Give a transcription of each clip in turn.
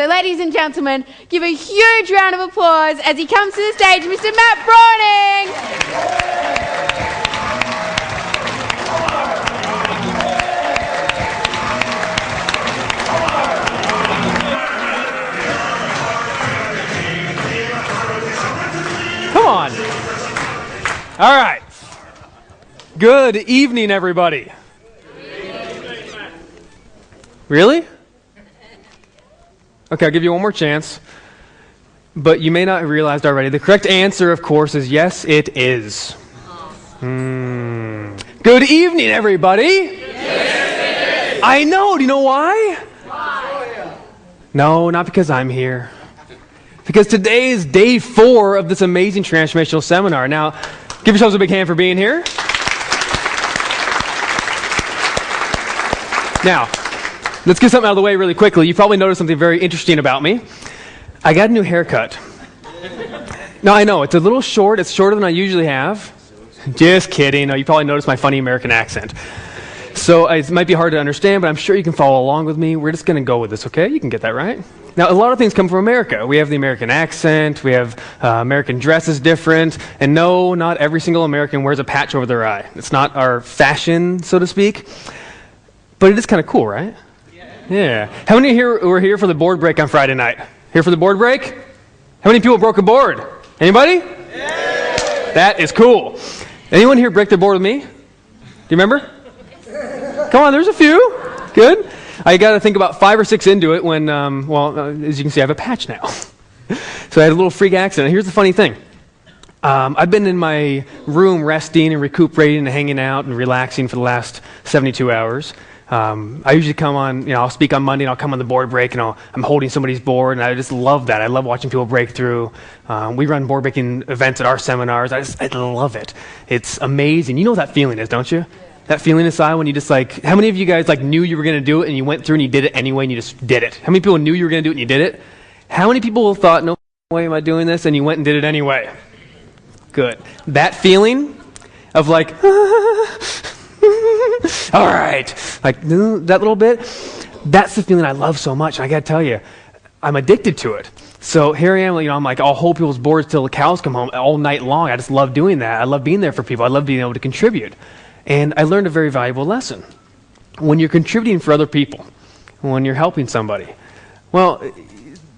So ladies and gentlemen, give a huge round of applause as he comes to the stage, Mr. Matt Browning! Come on. All right. Good evening, everybody. Really? Okay, I'll give you one more chance. But you may not have realized already. The correct answer, of course, is yes, it is. Good evening, everybody. Yes, it is. I know. Do you know why? Why? No, not because I'm here. Because today is day 4 of this amazing transformational seminar. Now, give yourselves a big hand for being here. Now, let's get something out of the way really quickly. You probably noticed something very interesting about me. I got a new haircut. Now, I know, it's a little short. It's shorter than I usually have. Just kidding. No, you probably noticed my funny American accent. So it might be hard to understand, but I'm sure you can follow along with me. We're just going to go with this, okay? You can get that right. Now, a lot of things come from America. We have the American accent. We have American dress is different. And no, not every single American wears a patch over their eye. It's not our fashion, so to speak. But it is kind of cool, right? Yeah. How many here were here for the board break on Friday night? Here for the board break? How many people broke a board? Anybody? Yeah. That is cool. Anyone here break their board with me? Do you remember? Come on, there's a few. Good. I got to think about 5 or 6 into it when, as you can see, I have a patch now. So I had a little freak accident. Here's the funny thing. I've been in my room resting and recuperating and hanging out and relaxing for the last 72 hours. I usually come on, I'll speak on Monday and I'll come on the board break and I'm holding somebody's board and I just love that. I love watching people break through. We run board breaking events at our seminars. I love it. It's amazing. You know what that feeling is, don't you? That feeling inside when you just how many of you guys knew you were going to do it and you went through and you did it anyway and you just did it? How many people knew you were going to do it and you did it? How many people thought, no way am I doing this, and you went and did it anyway? Good. That feeling of all right, that little bit, that's the feeling I love so much. And I got to tell you, I'm addicted to it. So here I am, I'm I'll hold people's boards till the cows come home all night long. I just love doing that. I love being there for people. I love being able to contribute. And I learned a very valuable lesson. When you're contributing for other people, when you're helping somebody, well,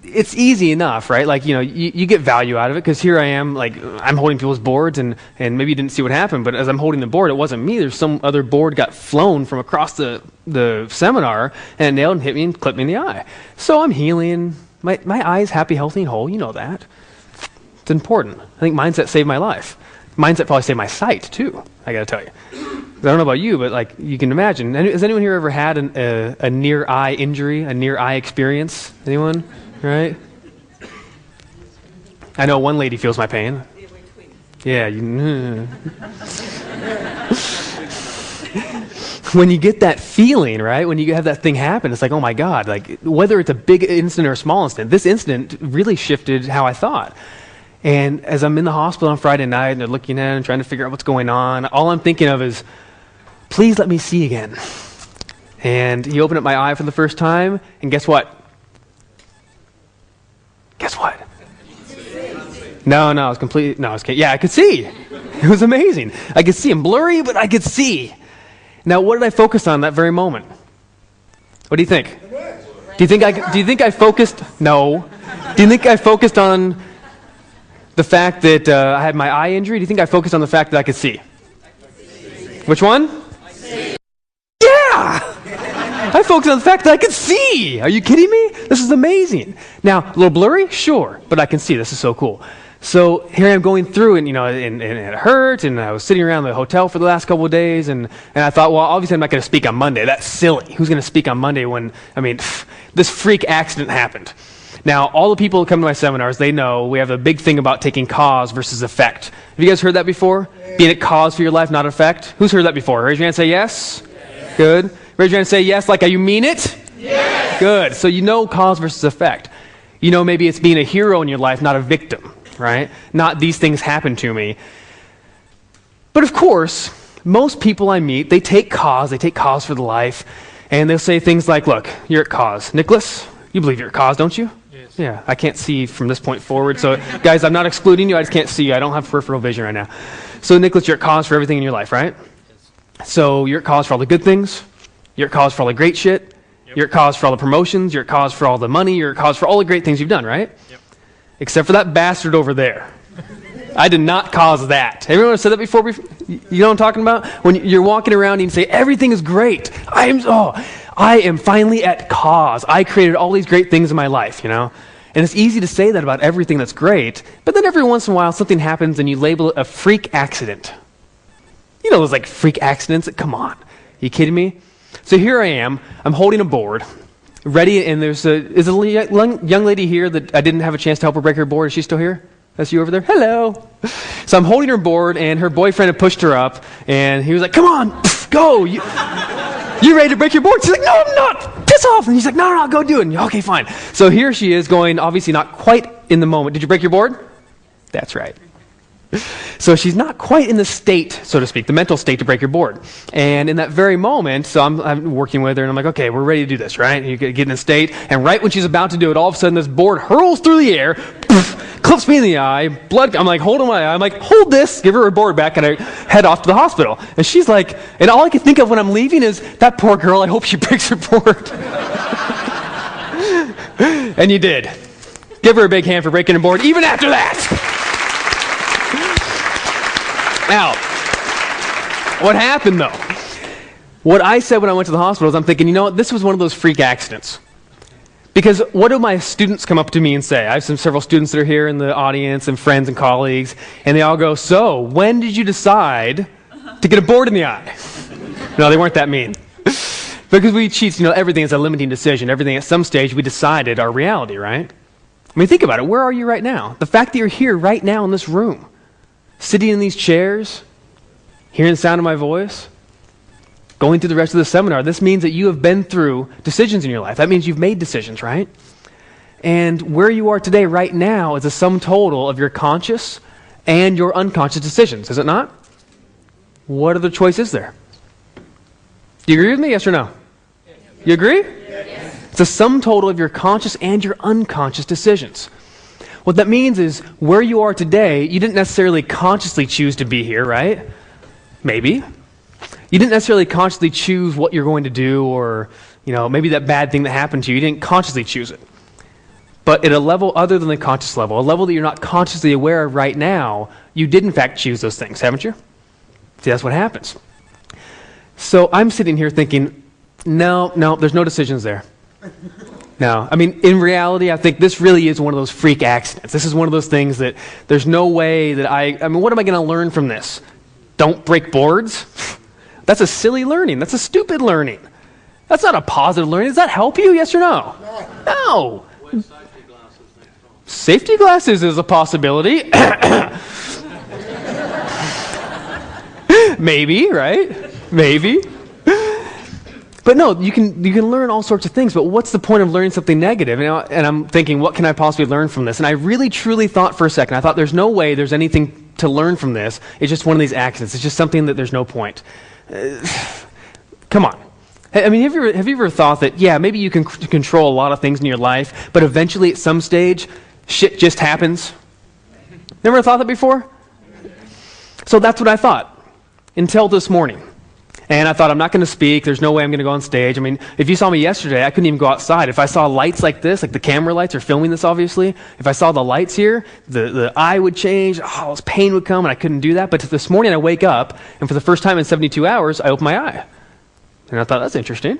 it's easy enough, right? You get value out of it because here I am, I'm holding people's boards and maybe you didn't see what happened, but as I'm holding the board, it wasn't me. There's some other board got flown from across the seminar and nailed and hit me and clipped me in the eye. So I'm healing. My eye's happy, healthy, and whole. You know that. It's important. I think mindset saved my life. Mindset probably saved my sight, too, I got to tell you. I don't know about you, but you can imagine. Has anyone here ever had a near eye injury, a near eye experience? Anyone? Right? I know one lady feels my pain. Yeah. When you get that feeling, right? When you have that thing happen, it's oh my God. Whether it's a big incident or a small incident, this incident really shifted how I thought. And as I'm in the hospital on Friday night and they're looking at it and trying to figure out what's going on, all I'm thinking of is, please let me see again. And he opened up my eye for the first time, and guess what? Guess what? No, I was completely, yeah, I could see. It was amazing. I could see him blurry, but I could see. Now, what did I focus on that very moment? What do you think? Do you think I focused? No. Do you think I focused on the fact that I had my eye injury? Do you think I focused on the fact that I could see? Which one? Yeah! I focused on the fact that I could see. Are you kidding me? This is amazing. Now, a little blurry? Sure. But I can see. This is so cool. So here I am going through, and it hurt, and I was sitting around the hotel for the last couple of days, and I thought, well, obviously I'm not going to speak on Monday. That's silly. Who's going to speak on Monday when, this freak accident happened? Now, all the people who come to my seminars, they know we have a big thing about taking cause versus effect. Have you guys heard that before? Yeah. Being a cause for your life, not effect? Who's heard that before? Raise your hand and say yes. Yes. Good. Raise your hand and say yes like you mean it. Yes. Good. So you know cause versus effect. Maybe it's being a hero in your life, not a victim, right? Not these things happen to me. But of course, most people I meet, they take cause for the life, and they'll say things like, look, you're at cause. Nicholas, You believe you're a cause, don't you? Yes. Yeah, I can't see from this point forward. So, guys, I'm not excluding you. I just can't see you. I don't have peripheral vision right now. So, Nicholas, you're a cause for everything in your life, right? Yes. So, you're a cause for all the good things. You're a cause for all the great shit. Yep. You're a cause for all the promotions. You're a cause for all the money. You're a cause for all the great things you've done, right? Yep. Except for that bastard over there. I did not cause that. Everyone said that before? You know what I'm talking about? When you're walking around and you say, everything is great. I am finally at cause. I created all these great things in my life, you know? And it's easy to say that about everything that's great, but then every once in a while something happens and you label it a freak accident. You know those like freak accidents? Come on. Are you kidding me? So here I am. I'm holding a board, ready, and is a young lady here that I didn't have a chance to help her break her board. Is she still here? That's you over there? Hello. So I'm holding her board, and her boyfriend had pushed her up, and he was like, come on, go. You ready to break your board? She's like, no, I'm not. Piss off. And he's like, no, go do it. And, okay, fine. So here she is going, obviously not quite in the moment. Did you break your board? That's right. So she's not quite in the state, so to speak, the mental state to break your board. And in that very moment, so I'm working with her, and I'm like, okay, we're ready to do this, right? And you get in a state, and right when she's about to do it, all of a sudden this board hurls through the air, clips me in the eye, blood, I'm like, holding my eye, I'm like, hold this, give her board back, and I head off to the hospital. And she's like, and all I can think of when I'm leaving is, that poor girl, I hope she breaks her board. And you did. Give her a big hand for breaking her board, even after that. Now, what happened though? What I said when I went to the hospital is I'm thinking, you know what, this was one of those freak accidents. Because what do my students come up to me and say? I have several students that are here in the audience and friends and colleagues, and they all go, so, when did you decide to get a board in the eye? No, they weren't that mean. Because we cheats, everything is a limiting decision. Everything at some stage we decided our reality, right? I mean, think about it. Where are you right now? The fact that you're here right now in this room, sitting in these chairs, hearing the sound of my voice, going through the rest of the seminar, this means that you have been through decisions in your life. That means you've made decisions, right? And where you are today right now is a sum total of your conscious and your unconscious decisions, is it not? What other choice is there? Do you agree with me, yes or no? Yes. You agree? Yes. It's a sum total of your conscious and your unconscious decisions. What that means is, where you are today, you didn't necessarily consciously choose to be here, right? Maybe. You didn't necessarily consciously choose what you're going to do, or, maybe that bad thing that happened to you, you didn't consciously choose it. But at a level other than the conscious level, a level that you're not consciously aware of right now, you did in fact choose those things, haven't you? See, that's what happens. So I'm sitting here thinking, no, there's no decisions there. No, I mean, in reality, I think this really is one of those freak accidents. This is one of those things that there's no way that what am I going to learn from this? Don't break boards? That's a silly learning. That's a stupid learning. That's not a positive learning. Does that help you? Yes or no? No. What safety glasses next time? Safety glasses is a possibility. Maybe, right? Maybe. But no, you can learn all sorts of things, but what's the point of learning something negative? And I'm thinking, what can I possibly learn from this? And I really, truly thought for a second, I thought there's no way there's anything to learn from this. It's just one of these accidents. It's just something that there's no point. Come on. I mean, have you ever thought that, yeah, maybe you can control a lot of things in your life, but eventually at some stage, shit just happens? Never thought that before? So that's what I thought, until this morning. And I thought, I'm not going to speak. There's no way I'm going to go on stage. I mean, if you saw me yesterday, I couldn't even go outside. If I saw lights like this, like the camera lights are filming this, obviously. If I saw the lights here, the eye would change. Oh, pain would come, and I couldn't do that. But this morning, I wake up, and for the first time in 72 hours, I open my eye. And I thought, that's interesting.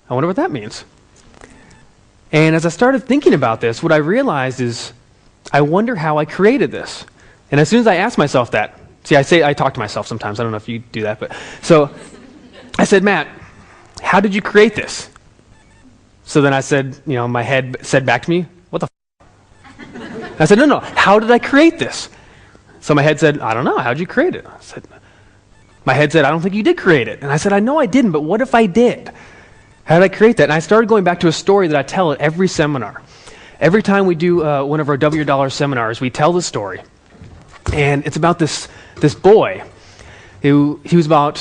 I wonder what that means. And as I started thinking about this, what I realized is, I wonder how I created this. And as soon as I asked myself that, see, I talk to myself sometimes. I don't know if you do that, but so I said, Matt, how did you create this? So then I said, my head said back to me, what the f-? I said, no, how did I create this? So my head said, I don't know, how did you create it? My head said, I don't think you did create it. And I said, I know I didn't, but what if I did? How did I create that? And I started going back to a story that I tell at every seminar. Every time we do one of our W Your Dollar seminars, we tell the story. And it's about this boy who, he was about,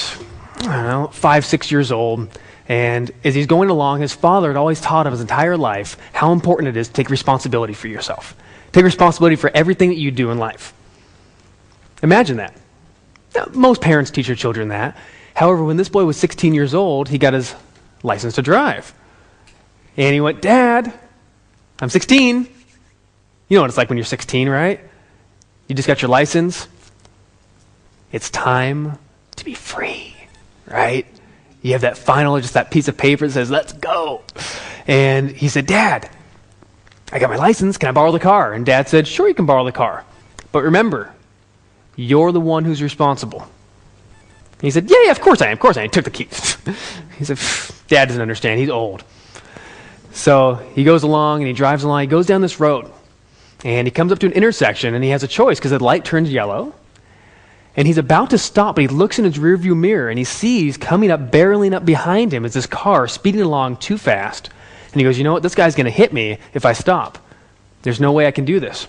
5, 6 years old, And as he's going along, his father had always taught him his entire life how important it is to take responsibility for yourself. Take responsibility for everything that you do in life. Imagine that. Now, most parents teach their children that. However, when this boy was 16 years old, he got his license to drive. And he went, "Dad, I'm 16. You know what it's like when you're 16, right? You just got your license. It's time to be free, right? You have that final, just that piece of paper that says, let's go." And he said, "Dad, I got my license. Can I borrow the car?" And Dad said, "Sure, you can borrow the car. But remember, you're the one who's responsible." And he said, yeah, of course I am. Of course I am." He took the keys. He said, "Dad doesn't understand. He's old." So he goes along and he drives along. He goes down this road. And he comes up to an intersection and he has a choice because the light turns yellow. And he's about to stop, but he looks in his rearview mirror and he sees coming up, barreling up behind him is this car speeding along too fast. And he goes, "You know what? This guy's going to hit me if I stop. There's no way I can do this."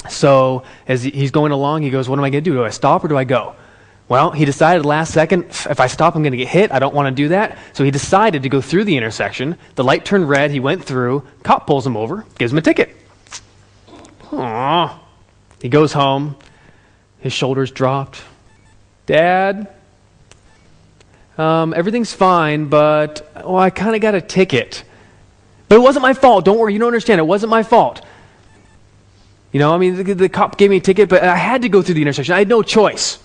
So as he's going along, he goes, "What am I going to do? Do I stop or do I go?" Well, he decided last second, if I stop, I'm going to get hit. I don't want to do that. So he decided to go through the intersection. The light turned red. He went through. Cop pulls him over, gives him a ticket. Aww. He goes home. His shoulders dropped. "Dad, everything's fine, but I kind of got a ticket. But it wasn't my fault. Don't worry, you don't understand. It wasn't my fault. You know, I mean, the cop gave me a ticket, but I had to go through the intersection. I had no choice.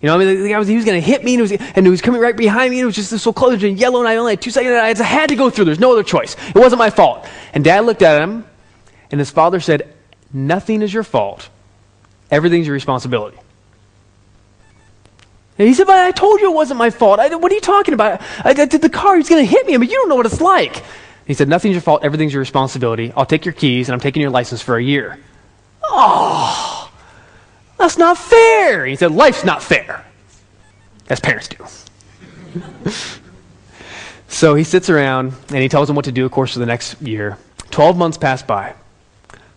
You know, I mean, the guy he was going to hit me, and he was coming right behind me, and it was just so close and yellow, and I only had 2 seconds, and I had to go through. There's no other choice. It wasn't my fault." And Dad looked at him, and his father said, "Nothing is your fault. Everything's your responsibility." And he said, "But I told you it wasn't my fault. What are you talking about? I did the car. He's going to hit me. I mean, you don't know what it's like." He said, "Nothing's your fault. Everything's your responsibility. I'll take your keys, and I'm taking your license for a year." "Oh, that's not fair." He said, "Life's not fair." As parents do. So he sits around, and he tells him what to do, of course, for the next year. 12 months pass by.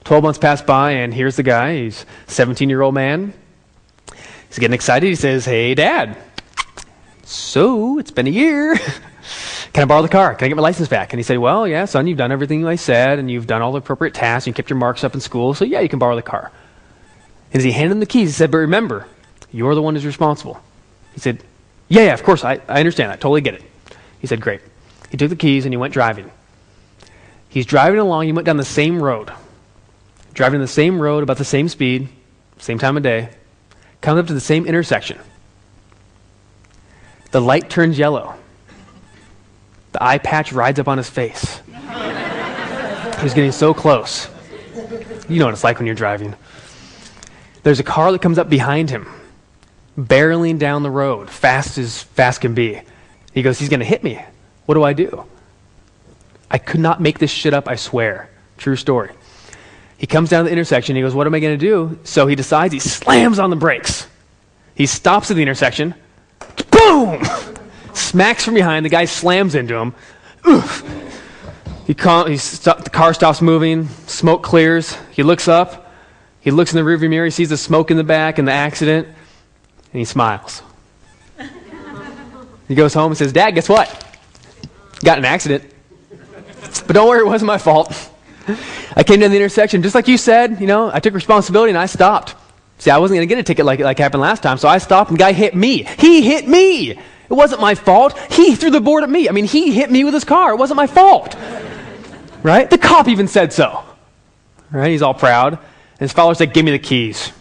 12 months pass by, and here's the guy. He's a 17-year-old man. He's getting excited. He says, "Hey, Dad, so it's been a year. Can I borrow the car? Can I get my license back?" And he said, "Well, yeah, son, you've done everything I said, and you've done all the appropriate tasks, and you kept your marks up in school, so yeah, you can borrow the car." And as he handed him the keys, he said, "But remember, you're the one who's responsible." He said, yeah, of course, I understand. I totally get it." He said, "Great." He took the keys, and he went driving. He's driving along. He went down the same road. Driving the same road, about the same speed, same time of day. Comes up to the same intersection. The light turns yellow. The eye patch rides up on his face. He's getting so close. You know what it's like when you're driving. There's a car that comes up behind him, barreling down the road, fast as fast can be. He goes, "He's going to hit me. What do I do?" I could not make this shit up, I swear. True story. He comes down to the intersection. He goes, "What am I going to do?" So he decides, he slams on the brakes. He stops at the intersection. Boom! Smacks from behind. The guy slams into him. Oof. The car stops moving. Smoke clears. He looks up. He looks in the rearview mirror. He sees the smoke in the back and the accident. And he smiles. He goes home and says, "Dad, guess what? Got in an accident. But don't worry, it wasn't my fault. I came down the intersection, just like you said, you know, I took responsibility and I stopped. See, I wasn't going to get a ticket like happened last time, so I stopped and the guy hit me. He hit me. It wasn't my fault. He threw the board at me. I mean, he hit me with his car. It wasn't my fault." Right? The cop even said so. Right? He's all proud. And his father said, "Give me the keys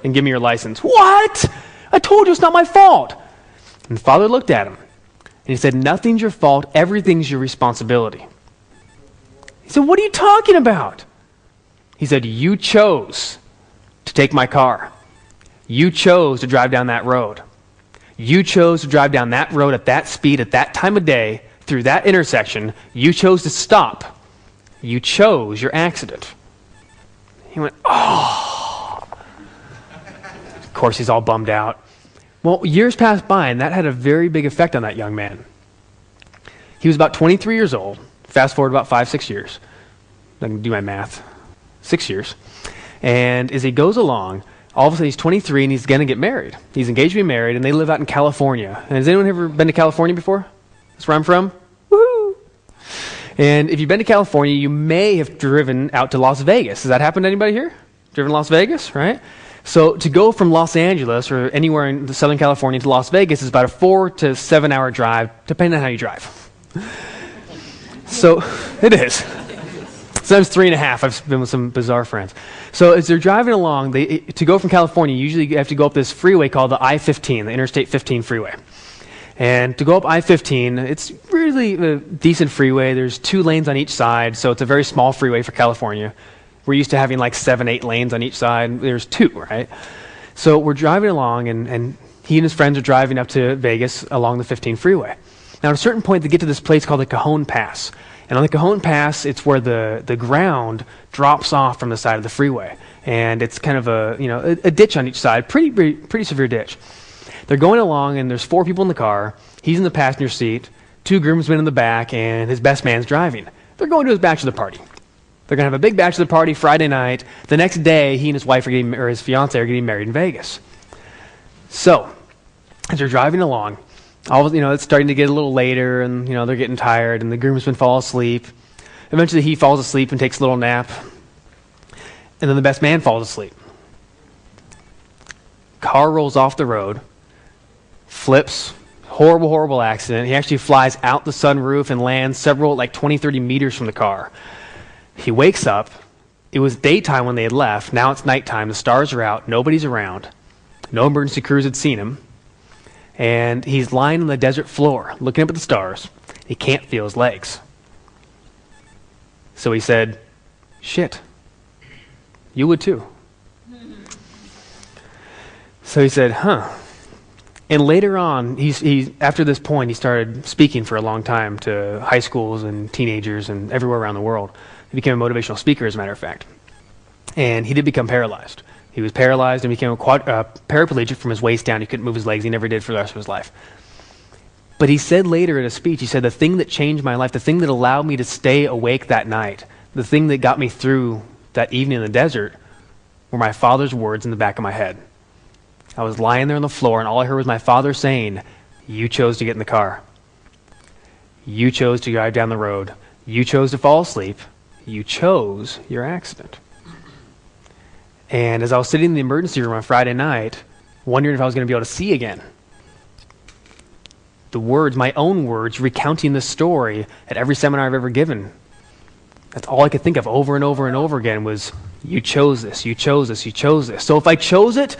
and give me your license." "What? I told you it's not my fault." And the father looked at him and he said, "Nothing's your fault. Everything's your responsibility." He said, "What are you talking about?" He said, "You chose to take my car. You chose to drive down that road. You chose to drive down that road at that speed, at that time of day, through that intersection. You chose to stop. You chose your accident." He went, "Oh." Of course, he's all bummed out. Well, years passed by, and that had a very big effect on that young man. He was about 23 years old. Fast forward about 5-6 years. I can do my math. 6 years. And as he goes along, all of a sudden he's 23 and he's going to get married. He's engaged to be married, and they live out in California. And has anyone ever been to California before? That's where I'm from. Woohoo! And if you've been to California, you may have driven out to Las Vegas. Has that happened to anybody here? Driven to Las Vegas, right? So to go from Los Angeles or anywhere in Southern California to Las Vegas is about a 4 to 7 hour drive, depending on how you drive. So it is. Sometimes 3.5. I've been with some bizarre friends. So as they're driving along, to go from California, usually you have to go up this freeway called the I-15, the Interstate 15 freeway. And to go up I-15, it's really a decent freeway. There's 2 lanes on each side, so it's a very small freeway for California. We're used to having like 7, 8 lanes on each side. There's 2, right? So we're driving along, and he and his friends are driving up to Vegas along the 15 freeway. Now, at a certain point, they get to this place called the Cajon Pass. And on the Cajon Pass, it's where the ground drops off from the side of the freeway. And it's kind of a ditch on each side, pretty severe ditch. They're going along, and there's 4 people in the car. He's in the passenger seat, 2 groomsmen in the back, and his best man's driving. They're going to his bachelor party. They're going to have a big bachelor party Friday night. The next day, he and his wife or his fiance are getting married in Vegas. So, as they're driving along, it's starting to get a little later, and they're getting tired, and the groomsmen fall asleep. Eventually, he falls asleep and takes a little nap, and then the best man falls asleep. Car rolls off the road, flips, horrible accident. He actually flies out the sunroof and lands several, 20, 30 meters from the car. He wakes up. It was daytime when they had left. Now it's nighttime. The stars are out. Nobody's around. No emergency crews had seen him. And he's lying on the desert floor, looking up at the stars. He can't feel his legs. So he said, "Shit, you would too." So he said, "Huh." And later on, after this point, he started speaking for a long time to high schools and teenagers and everywhere around the world. He became a motivational speaker, as a matter of fact. And he did become paralyzed. He was paralyzed and became a paraplegic from his waist down. He couldn't move his legs. He never did for the rest of his life. But he said later in a speech, he said, the thing that changed my life, the thing that allowed me to stay awake that night, the thing that got me through that evening in the desert were my father's words in the back of my head. I was lying there on the floor, and all I heard was my father saying, "You chose to get in the car. You chose to drive down the road. You chose to fall asleep. You chose your accident." And as I was sitting in the emergency room on Friday night, wondering if I was going to be able to see again, the words, my own words, recounting the story at every seminar I've ever given, that's all I could think of over and over and over again was, "You chose this, you chose this, you chose this." So if I chose it,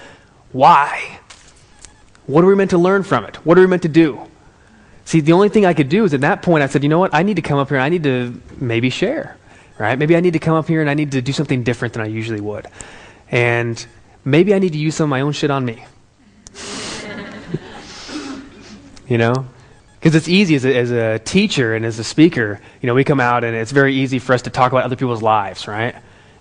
why? What are we meant to learn from it? What are we meant to do? See, the only thing I could do is at that point I said, you know what? I need to come up here and I need to maybe share, right? Maybe I need to come up here and I need to do something different than I usually would. And maybe I need to use some of my own shit on me. Because it's easy as a teacher and as a speaker, we come out and it's very easy for us to talk about other people's lives, right?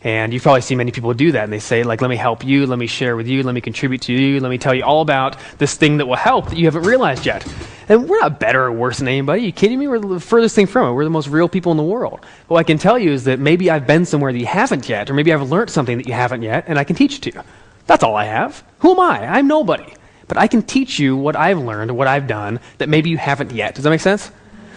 And you've probably seen many people do that, and they say, let me help you, let me share with you, let me contribute to you, let me tell you all about this thing that will help that you haven't realized yet. And we're not better or worse than anybody. Are you kidding me? We're the furthest thing from it. We're the most real people in the world. What I can tell you is that maybe I've been somewhere that you haven't yet, or maybe I've learned something that you haven't yet, and I can teach it to you. That's all I have. Who am I? I'm nobody. But I can teach you what I've learned, what I've done, that maybe you haven't yet. Does that make sense?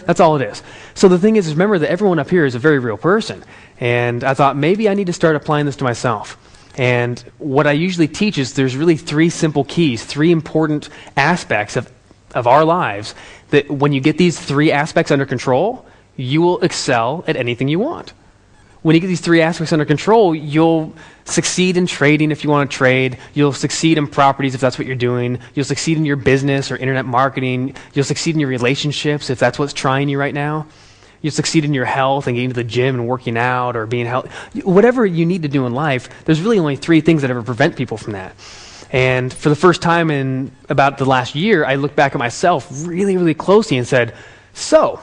That's all it is. So the thing is remember that everyone up here is a very real person. And I thought maybe I need to start applying this to myself. And what I usually teach is there's really 3 simple keys, 3 important aspects of our lives that when you get these 3 aspects under control, you will excel at anything you want. When you get these 3 aspects under control, you'll succeed in trading if you want to trade. You'll succeed in properties if that's what you're doing. You'll succeed in your business or internet marketing. You'll succeed in your relationships if that's what's trying you right now. You'll succeed in your health and getting to the gym and working out or being healthy. Whatever you need to do in life, there's really only 3 things that ever prevent people from that. And for the first time in about the last year, I looked back at myself really, really closely and said, so,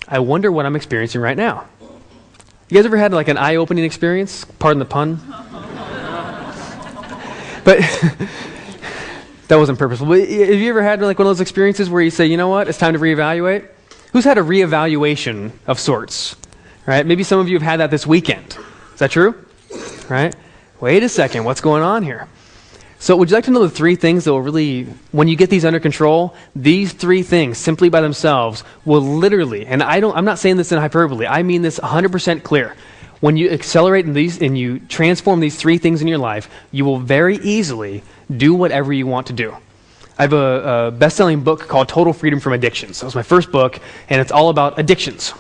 I wonder what I'm experiencing right now. You guys ever had an eye-opening experience? Pardon the pun. But that wasn't purposeful. But have you ever had one of those experiences where you say, you know what, it's time to reevaluate? Who's had a reevaluation of sorts? Right? Maybe some of you have had that this weekend. Is that true? Right? Wait a second, what's going on here? So would you like to know the 3 things that will really, when you get these under control, these 3 things simply by themselves will literally, and I'm not saying this in hyperbole, I mean this 100% clear. When you accelerate in these and you transform these 3 things in your life, you will very easily do whatever you want to do. I have a best-selling book called Total Freedom from Addictions. That was my first book, and it's all about addictions.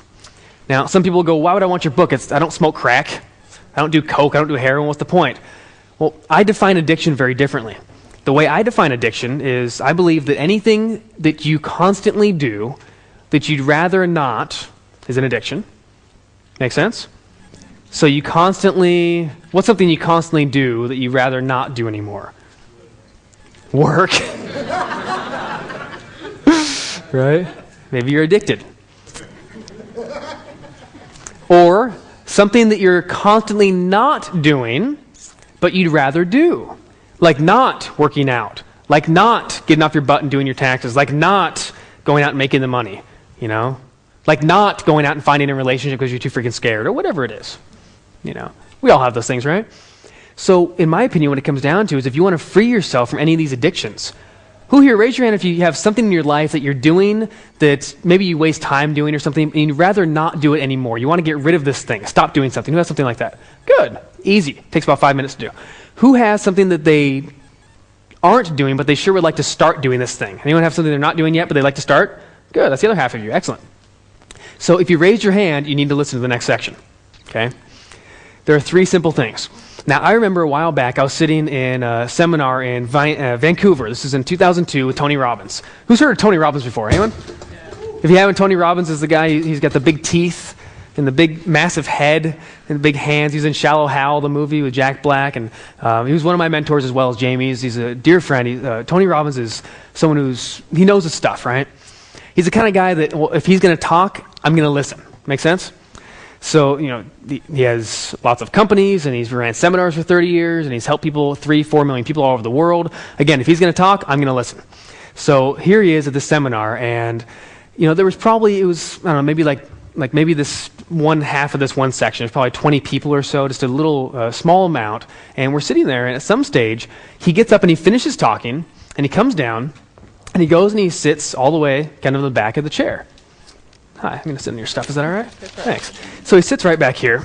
Now, some people go, why would I want your book? I don't smoke crack. I don't do coke. I don't do heroin. What's the point? Well, I define addiction very differently. The way I define addiction is I believe that anything that you constantly do that you'd rather not is an addiction. Make sense? So what's something you constantly do that you'd rather not do anymore? Work. Right? Maybe you're addicted. Or something that you're constantly not doing, but you'd rather do. Like not working out. Like not getting off your butt and doing your taxes. Like not going out and making the money. You know? Like not going out and finding a relationship because you're too freaking scared. Or whatever it is. You know? We all have those things, right? So, in my opinion, what it comes down to is if you want to free yourself from any of these addictions, who here, raise your hand if you have something in your life that you're doing that maybe you waste time doing or something, and you'd rather not do it anymore. You want to get rid of this thing. Stop doing something. Who has something like that? Good. Easy. Takes about 5 minutes to do. Who has something that they aren't doing, but they sure would like to start doing this thing? Anyone have something they're not doing yet, but they'd like to start? Good. That's the other half of you. Excellent. So, if you raise your hand, you need to listen to the next section. Okay? There are 3 simple things. Now, I remember a while back, I was sitting in a seminar in Vancouver. This is in 2002 with Tony Robbins. Who's heard of Tony Robbins before? Anyone? If you haven't, Tony Robbins is the guy, he's got the big teeth and the big, massive head and the big hands. He was in Shallow Hal, the movie with Jack Black, and he was one of my mentors as well as Jamie's. He's a dear friend. Tony Robbins is someone he knows his stuff, right? He's the kind of guy that, well, if he's going to talk, I'm going to listen. Make sense? So, you know, he has lots of companies, and he's ran seminars for 30 years, and he's helped people, 3-4 million people all over the world. Again, if he's going to talk, I'm going to listen. So here he is at this seminar, and, you know, there was probably, I don't know, maybe like maybe this one half of this one section, there's probably 20 people or so, just a little small amount, and we're sitting there, and at some stage, he gets up and he finishes talking, and he comes down, and he goes and he sits all the way kind of in the back of the chair. Hi, I'm going to sit in your stuff. Is that all right? Thanks. So he sits right back here,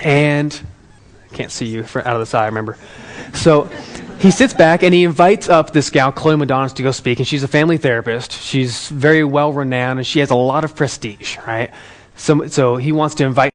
and I can't see you out of the side, remember. So he sits back, and he invites up this gal, Chloe Madonis, to go speak, and she's a family therapist. She's very well-renowned, and she has a lot of prestige, right? So he wants to invite